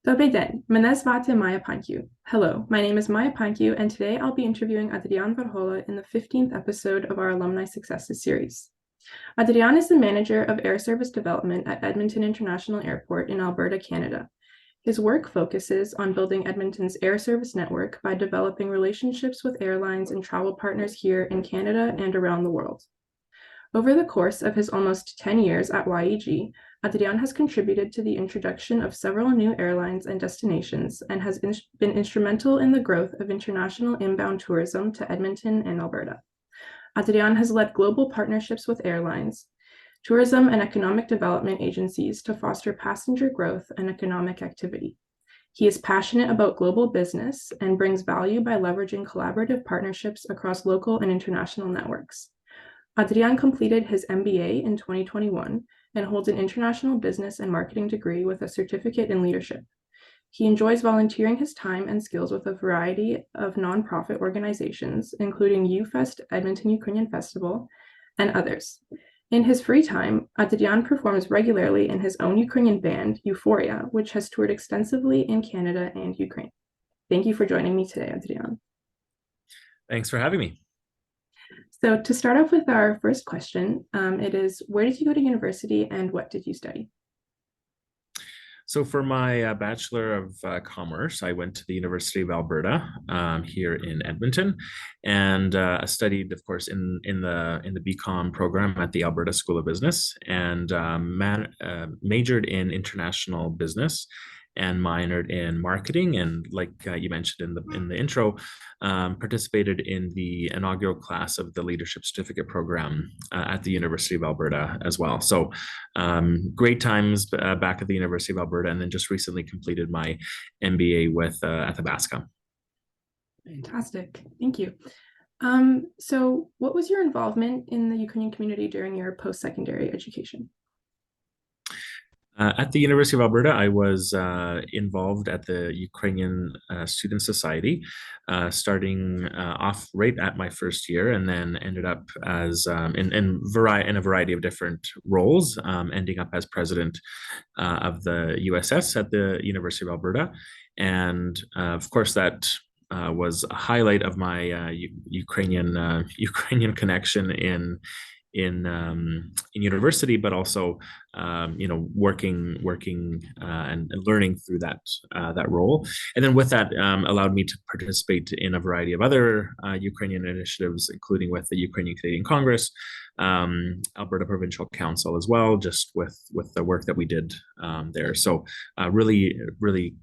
Dobre den, mă zvate Maya Pankiu. Hello, my name is Maya Pankiu, and today I'll be interviewing Adrian Varhola in the 15th episode of our Alumni Successes series. Adrian is the manager of air service development at Edmonton International Airport in Alberta, Canada. His work focuses on building Edmonton's air service network by developing relationships with airlines and travel partners here in Canada and around the world. Over the course of his almost 10 years at YEG, Adrian has contributed to the introduction of several new airlines and destinations and has been instrumental in the growth of international inbound tourism to Edmonton and Alberta. Adrian has led global partnerships with airlines, tourism and economic development agencies to foster passenger growth and economic activity. He is passionate about global business and brings value by leveraging collaborative partnerships across local and international networks. Adrian completed his MBA in 2021 and holds an international business and marketing degree with a certificate in leadership. He enjoys volunteering his time and skills with a variety of nonprofit organizations, including UFest, Edmonton Ukrainian Festival, and others. In his free time, Adrian performs regularly in his own Ukrainian band, Euphoria, which has toured extensively in Canada and Ukraine. Thank you for joining me today, Adrian. Thanks for having me. So to start off with our first question, it is, where did you go to university and what did you study? So for my Bachelor of Commerce, I went to the University of Alberta here in Edmonton, and studied, of course, in the BCom program at the Alberta School of Business, and majored in international business and minored in marketing. And like you mentioned in the intro, participated in the inaugural class of the Leadership Certificate program at the University of Alberta as well. So great times back at the University of Alberta, and then just recently completed my MBA with Athabasca. Fantastic, thank you. So what was your involvement in the Ukrainian community during your post-secondary education? At the University of Alberta, I was involved at the Ukrainian Student Society, starting off right at my first year, and then ended up as in a variety of different roles, ending up as president of the USS at the University of Alberta. And of course, that was a highlight of my Ukrainian connection in university, but also working and learning through that role. And then with that, allowed me to participate in a variety of other Ukrainian initiatives, including with the Ukrainian Canadian Congress, Alberta Provincial Council as well, just with the work that we did there. So really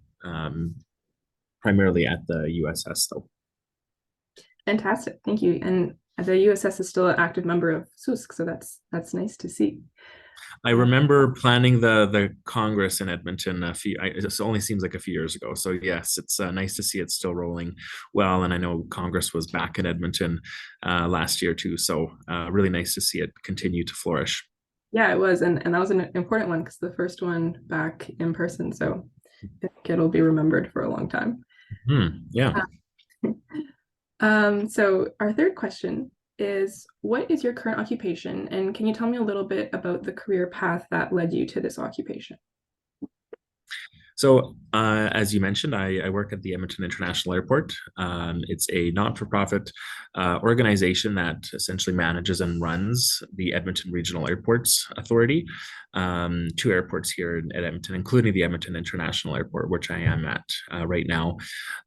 primarily at the USS though. Fantastic, thank you. And the USS is still an active member of SUSC, so that's nice to see. I remember planning the Congress in Edmonton it only seems like a few years ago. So yes, it's nice to see it still rolling well. And I know Congress was back in Edmonton last year too. So really nice to see it continue to flourish. Yeah, it was. And that was an important one because the first one back in person. So I think it'll be remembered for a long time. Yeah. So our third question is, what is your current occupation? And can you tell me a little bit about the career path that led you to this occupation? So as you mentioned, I work at the Edmonton International Airport. It's a not-for-profit organization that essentially manages and runs the Edmonton Regional Airports Authority, two airports here at Edmonton, including the Edmonton International Airport, which I am at right now.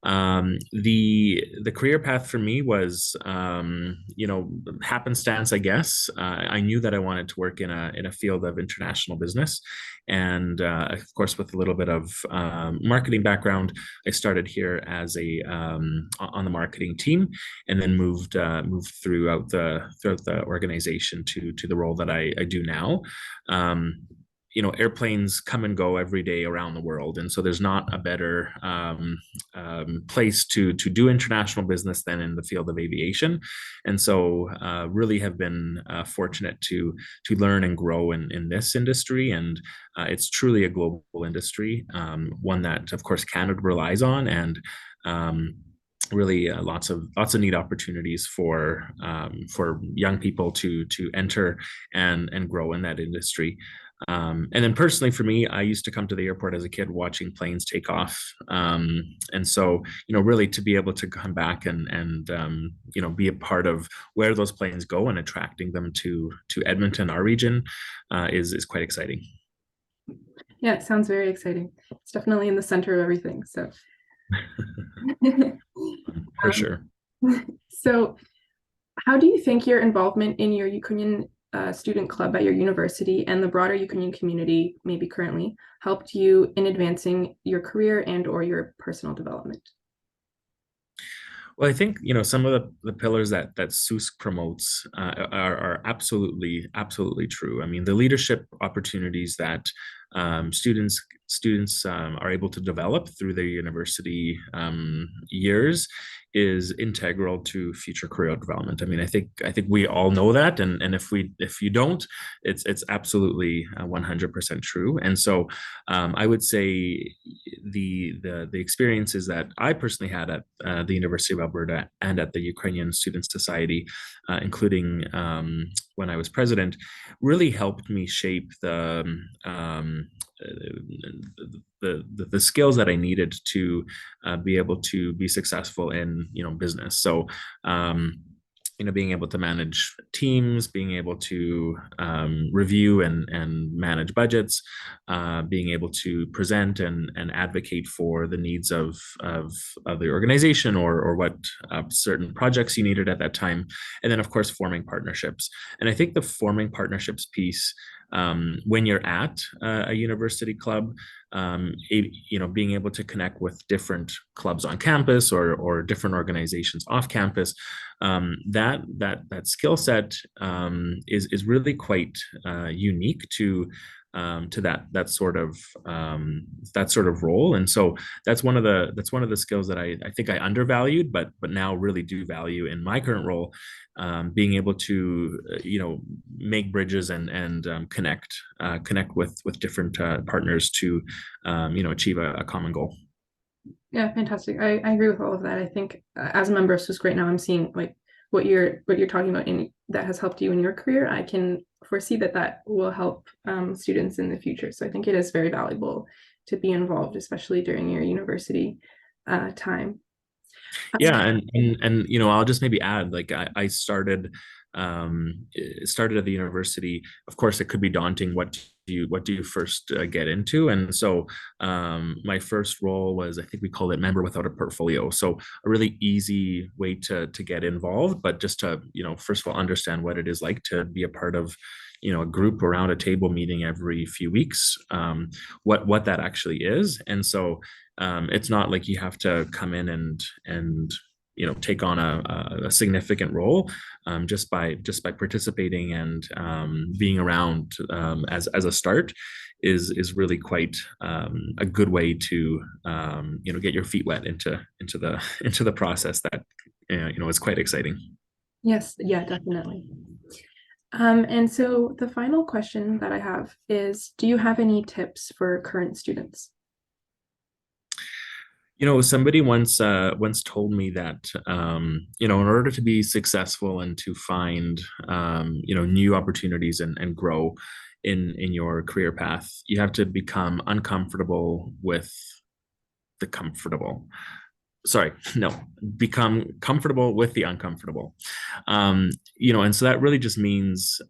The career path for me was, happenstance, I guess. I knew that I wanted to work in a field of international business, and of course, with a little bit of marketing background, I started here as on the marketing team, and then moved throughout the organization to the role that I do now. Airplanes come and go every day around the world, and so there's not a better place to do international business than in the field of aviation. And so really have been fortunate to learn and grow in this industry, and it's truly a global industry, one that of course Canada relies on, and really lots of neat opportunities for young people to enter and grow in that industry. And then personally for me, I used to come to the airport as a kid watching planes take off. And so, really to be able to come back and be a part of where those planes go and attracting them to Edmonton, our region, is quite exciting. Yeah, it sounds very exciting. It's definitely in the center of everything. So, For sure. so how do you think your involvement in your Ukrainian student club at your university and the broader Ukrainian community, maybe currently, helped you in advancing your career and or your personal development? Well, I think some of the pillars that SUSC promotes are absolutely true. I mean, the leadership opportunities that students are able to develop through their university years is integral to future career development. I mean, I think we all know that, and if you don't, it's absolutely 100% true. And so I would say the experiences that I personally had at the University of Alberta and at the Ukrainian Student Society, including when I was president, really helped me shape the skills that I needed to be able to be successful in business. So being able to manage teams, being able to review and manage budgets, being able to present and advocate for the needs of the organization or what certain projects you needed at that time. And then, of course, forming partnerships. And I think the forming partnerships piece, when you're at a university club, being able to connect with different clubs on campus or different organizations off campus, that skill set is really quite unique to that sort of role. And so that's one of the skills that I think I undervalued, but now really do value in my current role, being able to make bridges and connect with different partners to achieve a common goal. Yeah, fantastic. I agree with all of that. I think as a member of SWIS right now, I'm seeing like what you're talking about in that has helped you in your career. I can foresee that will help students in the future. So I think it is very valuable to be involved, especially during your university time. Yeah, and I'll just maybe add, like I started at the university. Of course, it could be daunting. What do you first get into? And so my first role was, I think we call it member without a portfolio. So a really easy way to get involved, but just to first of all understand what it is like to be a part of a group around a table meeting every few weeks, what that actually is. And so it's not like you have to come in and take on a significant role, just by participating and being around as a start is really quite a good way to get your feet wet into the process that is quite exciting. Yes, yeah, definitely. And so the final question that I have is, do you have any tips for current students? Somebody once told me that in order to be successful and to find new opportunities and grow in your career path, you have to become uncomfortable with the comfortable. Sorry, no, become comfortable with the uncomfortable. And so that really just means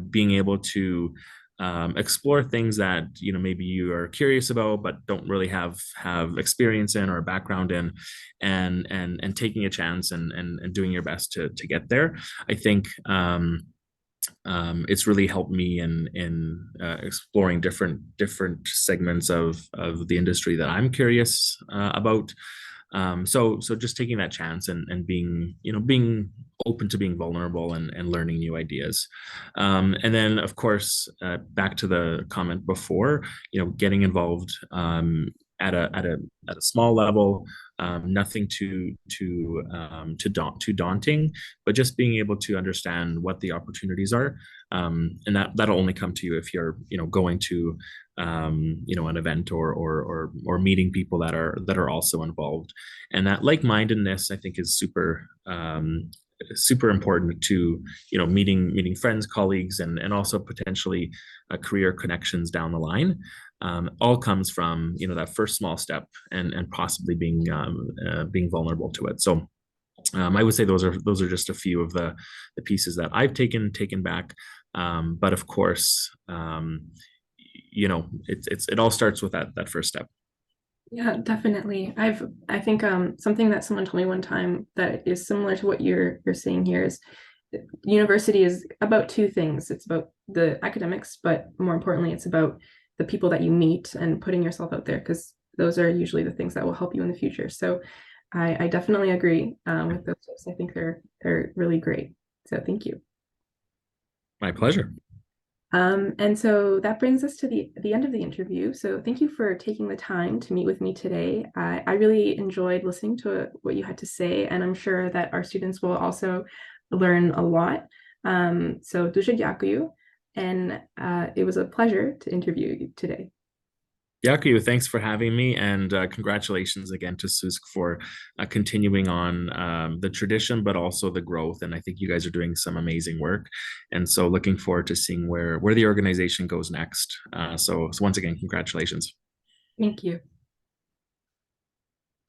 being able to explore things that maybe you are curious about but don't really have experience in or background in, and taking a chance and doing your best to get there. I think it's really helped me in exploring different segments of the industry that I'm curious about. So just taking that chance and being open to being vulnerable and learning new ideas. And then, of course, back to the comment before, getting involved at a small level, nothing too daunting, but just being able to understand what the opportunities are, and that'll only come to you if you're going to an event or meeting people that are also involved. And that like-mindedness, I think, is super super important to, meeting friends, colleagues, and also potentially career connections down the line. All comes from, that first small step and possibly being vulnerable to it. So I would say those are just a few of the pieces that I've taken back. But of course, it all starts with that first step. Yeah, definitely. I think something that someone told me one time that is similar to what you're saying here is university is about two things. It's about the academics, but more importantly, it's about the people that you meet and putting yourself out there, because those are usually the things that will help you in the future. So I definitely agree with those tips. I think they're really great. So thank you. My pleasure. And so that brings us to the end of the interview. So thank you for taking the time to meet with me today. I really enjoyed listening to what you had to say, and I'm sure that our students will also learn a lot. So дуже дякую, and it was a pleasure to interview you today. Yaku, thanks for having me, and congratulations again to SUSC for continuing on the tradition, but also the growth. And I think you guys are doing some amazing work. And so looking forward to seeing where the organization goes next. So once again, congratulations. Thank you.